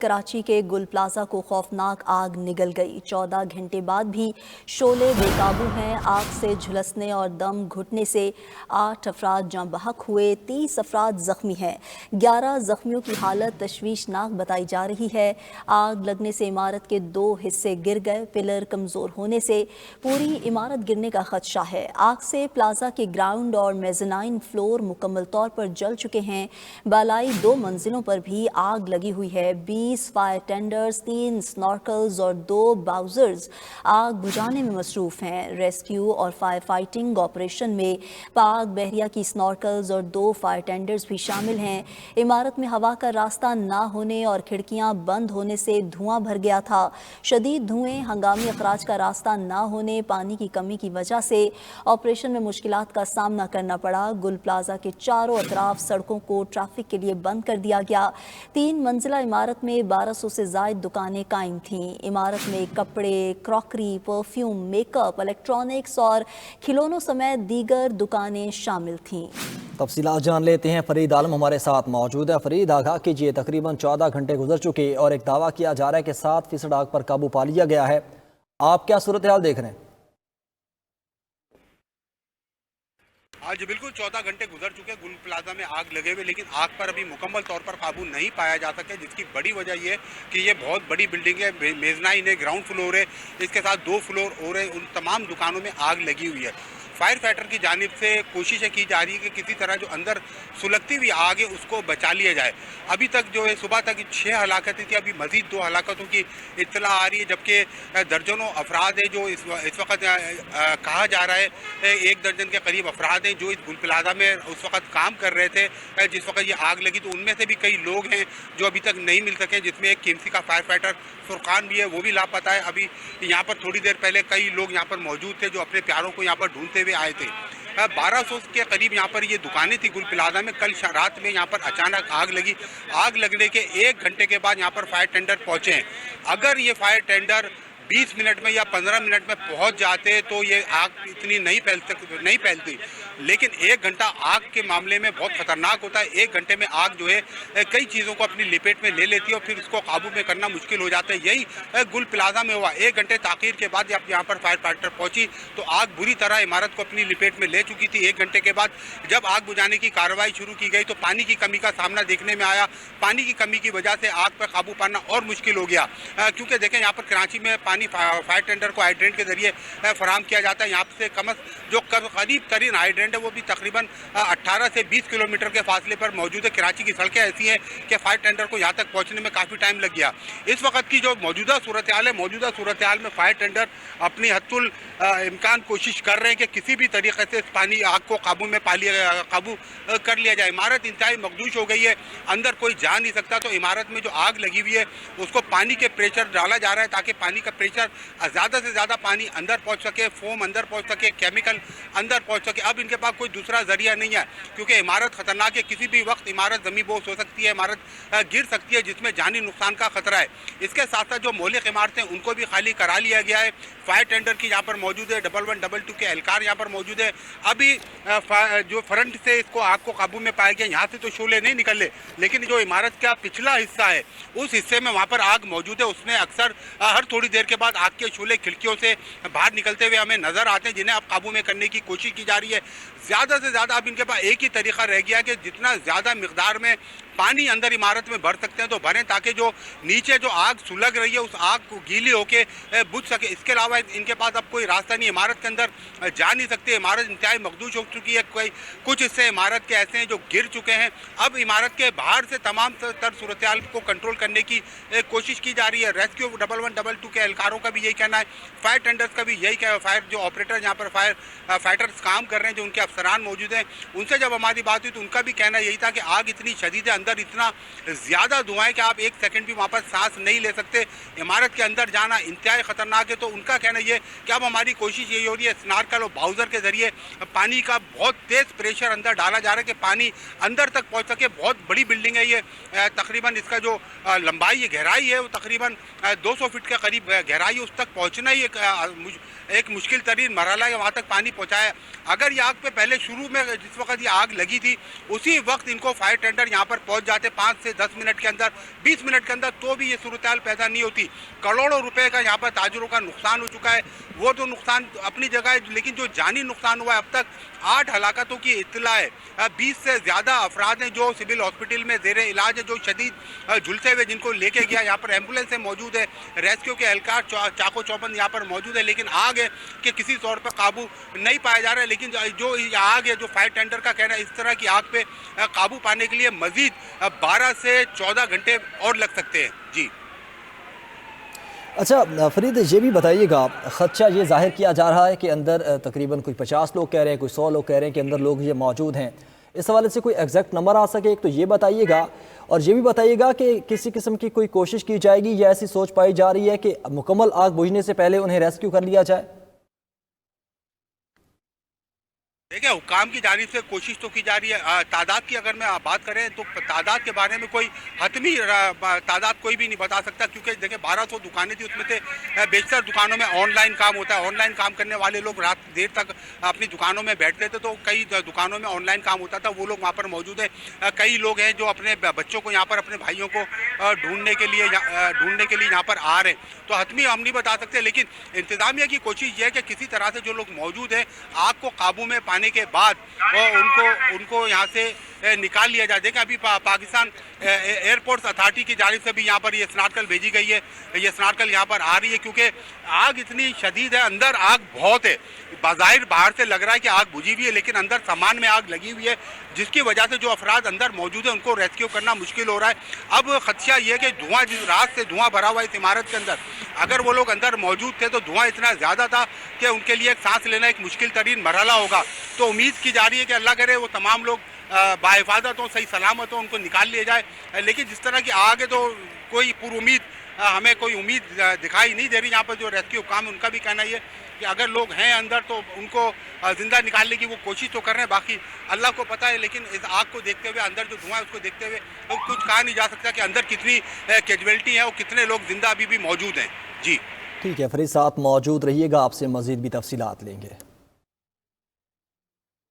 कराची के गुल प्लाजा को खौफनाक आग निगल गई। 14 घंटे बाद भी शोले बेकाबू हैं। आग से झुलसने और दम घुटने से 8 अफराद जाँ बहक हुए, 30 अफराद जख्मी हैं। 11 जख्मियों की हालत तशवीशनाक बताई जा रही है। आग लगने से इमारत के 2 हिस्से गिर गए। पिलर कमज़ोर होने से पूरी इमारत गिरने का खदशा है। आग से प्लाजा के ग्राउंड और मेज़नाइन फ्लोर मुकम्मल तौर पर जल चुके हैं। बालाई 2 मंजिलों पर भी आग लगी हुई है। 20 फायर टेंडर्स, 3 स्नॉर्कल्स और 2 बाउजर्स आग बुझाने में मसरूफ हैं। रेस्क्यू और फायर फाइटिंग ऑपरेशन में पाक बहरिया की स्नॉर्कल्स और 2 फायर टेंडर्स भी शामिल हैं। इमारत में हवा का रास्ता ना होने और खिड़कियां बंद होने से धुआं भर गया था। शदीद धुएं, हंगामी अखराज का रास्ता ना होने, पानी की कमी की वजह से ऑपरेशन में मुश्किलात का सामना करना पड़ा। गुल प्लाजा के चारों अतराफ सड़कों को ट्रैफिक के लिए बंद कर दिया गया। 3 मंजिला इमारत में 1200 से ज़ायद दुकानें कायम थीं। इमारत में कपड़े, क्रॉकरी, परफ्यूम, मेकअप, इलेक्ट्रॉनिक्स और खिलौनों समेत दीगर दुकानें शामिल थीं। तफसीलात जान लेते हैं। फरीद आलम हमारे साथ मौजूद है। फरीद, आगाह कीजिए, तकरीबन 14 घंटे गुजर चुके और एक दावा किया जा रहा है कि 7% आग पर काबू पा लिया गया है। आप क्या सूरत हाल देख रहे हैं? आज बिल्कुल 14 घंटे गुजर चुके गुल प्लाजा में आग लगे हुए, लेकिन आग पर अभी मुकम्मल तौर पर काबू नहीं पाया जा सके, जिसकी बड़ी वजह यह है कि ये बहुत बड़ी बिल्डिंग है, मेजनाइन है, ग्राउंड फ्लोर है, इसके साथ 2 फ्लोर और है। उन तमाम दुकानों में आग लगी हुई है। फायर फाइटर की जानिब से कोशिशें की जा रही है कि किसी तरह जो अंदर सुलगती हुई आग है उसको बचा लिया जाए। अभी तक जो है सुबह तक 6 हलाकतें थी, अभी मजीद 2 हलाकतों की इत्तला आ रही है, जबकि दर्जनों अफराद है जो इस वक्त कहा जा रहा है 1 दर्जन के करीब अफराद हैं जो इस गुल प्लाजा में उस वक्त काम कर रहे थे जिस वक्त ये आग लगी। तो उनमें से भी कई लोग हैं जो अभी तक नहीं मिल सके, जिसमें एक केएमसी का फायर फाइटर फुरकान भी है, वो भी लापता है। अभी यहाँ पर थोड़ी देर पहले कई लोग यहाँ पर मौजूद थे जो अपने प्यारों को यहाँ पर ढूंढते हुए आए थे। 1200 के करीब यहाँ पर ये दुकानें थी गुल प्लाजा में। कल रात में यहाँ पर अचानक आग लगी। आग लगने के 1 घंटे के बाद यहाँ पर फायर टेंडर पहुंचे हैं। अगर ये फायर टेंडर 20 मिनट में या 15 मिनट में पहुंच जाते तो ये आग इतनी नहीं फैलती, लेकिन 1 घंटा आग के मामले में बहुत खतरनाक होता है। 1 घंटे में आग जो है कई चीज़ों को अपनी लपेट में ले लेती है और फिर इसको काबू में करना मुश्किल हो जाता है। यही गुल प्लाजा में हुआ। 1 घंटे ताख़ीर के बाद जब यहाँ पर फायर फाइटर पहुंची तो आग बुरी तरह इमारत को अपनी लपेट में ले चुकी थी। 1 घंटे के बाद जब आग बुझाने की कार्रवाई शुरू की गई तो पानी की कमी का सामना देखने में आया। पानी की कमी की वजह से आग पर काबू पाना और मुश्किल हो गया, क्योंकि देखें यहाँ पर कराची में पानी फायर टेंडर को हाइड्रेंट के जरिए फराहम किया जाता है। यहाँ से जो करीब तरीन हाइड्रेंट है वो भी तकरीबन 18 से 20 किलोमीटर के फासले पर मौजूद है। कराची की सड़कें ऐसी हैं कि फायर टेंडर को यहाँ तक पहुँचने में काफ़ी टाइम लग गया। इस वक्त की जो मौजूदा सूरत हाल है, मौजूदा सूरत हाल में फायर टेंडर अपनी हद्दुल इम्कान कोशिश कर रहे हैं कि किसी भी तरीके से इस पानी आग को काबू कर लिया जाए। इमारत इंतहाई मखदूश हो गई है, अंदर कोई जा नहीं सकता। तो इमारत में जो आग लगी हुई है उसको पानी के प्रेशर डाला जा रहा है ताकि पानी का प्रेशर ज़्यादा से ज़्यादा पानी अंदर पहुंच सके, फोम अंदर पहुंच सके, केमिकल अंदर पहुंच सके। अब इनके पास कोई दूसरा जरिया नहीं है, क्योंकि इमारत खतरनाक है। किसी भी वक्त इमारत ज़मीन बोस हो सकती है, इमारत गिर सकती है, जिसमें जानी नुकसान का खतरा है। इसके साथ साथ जो मौलिक इमारतें उनको भी खाली करा लिया गया है। फायर टेंडर की यहाँ पर मौजूद है, 1112 के एहलकार यहाँ पर मौजूद है। अभी जो फ्रंट से इसको आग को काबू में पाया गया, यहाँ से तो शोले नहीं निकले, लेकिन जो इमारत का पिछला हिस्सा है उस हिस्से में वहाँ पर आग मौजूद है। उसमें अक्सर हर थोड़ी देर के बाद आग के शोले खिड़कियों से बाहर निकलते हुए हमें नजर आते हैं, जिन्हें अब काबू में करने की कोशिश की जा रही है। ज़्यादा से ज़्यादा अब इनके पास एक ही तरीका रह गया कि जितना ज़्यादा मिकदार में पानी अंदर इमारत में भर सकते हैं तो भरें, ताकि जो नीचे जो आग सुलग रही है उस आग को गीली होके बुझ सके। इसके अलावा इनके पास अब कोई रास्ता नहीं, इमारत के अंदर जा नहीं सकते। इमारत इंतहाई मखदूश हो चुकी है। कुछ हिस्से इमारत के ऐसे हैं जो गिर चुके हैं। अब इमारत के बाहर से तमाम तर सूरत हाल को कंट्रोल करने की कोशिश की जा रही है। रेस्क्यू 1112 के एहलकारों का भी यही कहना है, फायर टेंडर्स का भी यही कहना है, फायर जो ऑपरेटर यहाँ पर फायर फाइटर्स काम कर रहे हैं, जो उनके अफसरान मौजूद हैं, उनसे जब हमारी बात हुई तो उनका भी कहना यही था कि आग इतनी शदीद है, अंदर इतना ज़्यादा धुआं है कि आप 1 सेकंड भी वहाँ पर सांस नहीं ले सकते। इमारत के अंदर जाना इंतहाई ख़तरनाक है। तो उनका कहना ये कि अब हमारी कोशिश यही हो रही है स्नार्कल और बाउजर के ज़रिए पानी का बहुत तेज़ प्रेशर अंदर डाला जा रहा है कि पानी अंदर तक पहुँच सके। बहुत बड़ी बिल्डिंग है ये, तकरीबन इसका जो लंबाई है, गहराई है वो तकरीबन 200 फीट के करीब गहराई उस तक पहुंचना ही एक मुश्किल तरीन मरहला है, वहाँ तक पानी पहुँचाया। अगर ये आग पे पहले शुरू में जिस वक्त ये आग लगी थी उसी वक्त इनको फायर टेंडर यहाँ पर पहुँच जाते 5 से 10 मिनट के अंदर, 20 मिनट के अंदर, तो भी ये सूरत पैदा नहीं होती। करोड़ों रुपए का यहाँ पर ताजरों का नुकसान हो चुका है। वो तो नुकसान अपनी जगह है, लेकिन जो जानी नुकसान हुआ है अब तक 8 हलाकतों की इत्तला है। 20 से ज़्यादा अफराद हैं जो सिविल हॉस्पिटल में ज़ेरे इलाज है, जो शदीद झुलसे हुए, जिनको लेके गया। यहाँ पर एम्बुलेंस मौजूद है, रेस्क्यू के एहलकार चाको चौबंद यहाँ पर मौजूद है, लेकिन आग है कि किसी तौर पर काबू नहीं पाया जा रहा है। लेकिन जो आग है, जो फायर टेंडर का कहना है, इस तरह की आग पे काबू पाने के लिए मजीद 12 से 14 घंटे और लग सकते हैं। जी अच्छा फरीद, ये भी बताइएगा, खदशा ये जाहिर किया जा रहा है कि अंदर तकरीबन कोई 50 लोग कह रहे हैं, कोई 100 लोग कह रहे हैं कि अंदर लोग ये मौजूद हैं। इस हवाले से कोई एग्जैक्ट नंबर आ सके एक तो ये बताइएगा, और ये भी बताइएगा कि किसी किस्म की कोई कोशिश की जाएगी या ऐसी सोच पाई जा रही है कि मुकम्मल आग बुझने से पहले उन्हें रेस्क्यू कर लिया जाए। देखिए, हुकाम की जानिब से कोशिश तो की जा रही है। तादाद की अगर मैं बात करें तो तादाद के बारे में कोई हतमी तादाद कोई भी नहीं बता सकता, क्योंकि देखिए 1200 दुकानें थी, उसमें से बेशतर दुकानों में ऑनलाइन काम होता है। ऑनलाइन काम करने वाले लोग रात देर तक अपनी दुकानों में बैठते थे, तो कई दुकानों में ऑनलाइन काम होता था, वो लोग वहाँ पर मौजूद हैं। कई लोग हैं जो अपने बच्चों को यहाँ पर, अपने भाइयों को ढूंढने के लिए यहाँ पर आ रहे हैं। तो हतमी हम नहीं बता सकते, लेकिन इंतजामिया की कोशिश ये है कि किसी तरह से जो लोग मौजूद हैं आग को काबू में पाने के बाद उनको यहाँ से निकाल लिया जाए। देखिए, अभी पाकिस्तान एयरपोर्ट्स अथॉरिटी की जानिब से भी यहाँ पर ये स्नार्कल भेजी गई है। ये स्नार्कल यहाँ पर आ रही है क्योंकि आग इतनी शदीद है, अंदर आग बहुत है। बाज़ाहिर बाहर से लग रहा है कि आग बुझी हुई है, लेकिन अंदर सामान में आग लगी हुई है, जिसकी वजह से जो अफराद अंदर मौजूद है उनको रेस्क्यू करना मुश्किल हो रहा है। अब खदशा ये है कि धुआं, जिस रात से धुआं भरा हुआ इस इमारत के अंदर, अगर वो लोग अंदर मौजूद थे तो धुआं इतना ज़्यादा था कि उनके लिए सांस लेना एक मुश्किल तरीन मरहला होगा। तो उम्मीद की जा रही है कि अल्लाह करे वो तमाम लोग बाहिफाजत हो, सही सलामत हो, उनको निकाल लिया जाए। लेकिन जिस तरह की आग है तो कोई पुरुमीद हमें कोई उम्मीद दिखाई नहीं दे रही। यहाँ पर जो रेस्क्यू काम है उनका भी कहना ये कि अगर लोग हैं अंदर तो उनको ज़िंदा निकालने की वो कोशिश तो कर रहे हैं, बाकी अल्लाह को पता है। लेकिन इस आग को देखते हुए, अंदर जो धुआं है उसको देखते हुए तो कुछ कहा नहीं जा सकता कि अंदर कितनी कैजुअल्टी है और कितने लोग जिंदा अभी भी मौजूद हैं। जी ठीक है फरीद, साथ मौजूद रहिएगा, आपसे मज़ीद भी तफसीलात लेंगे।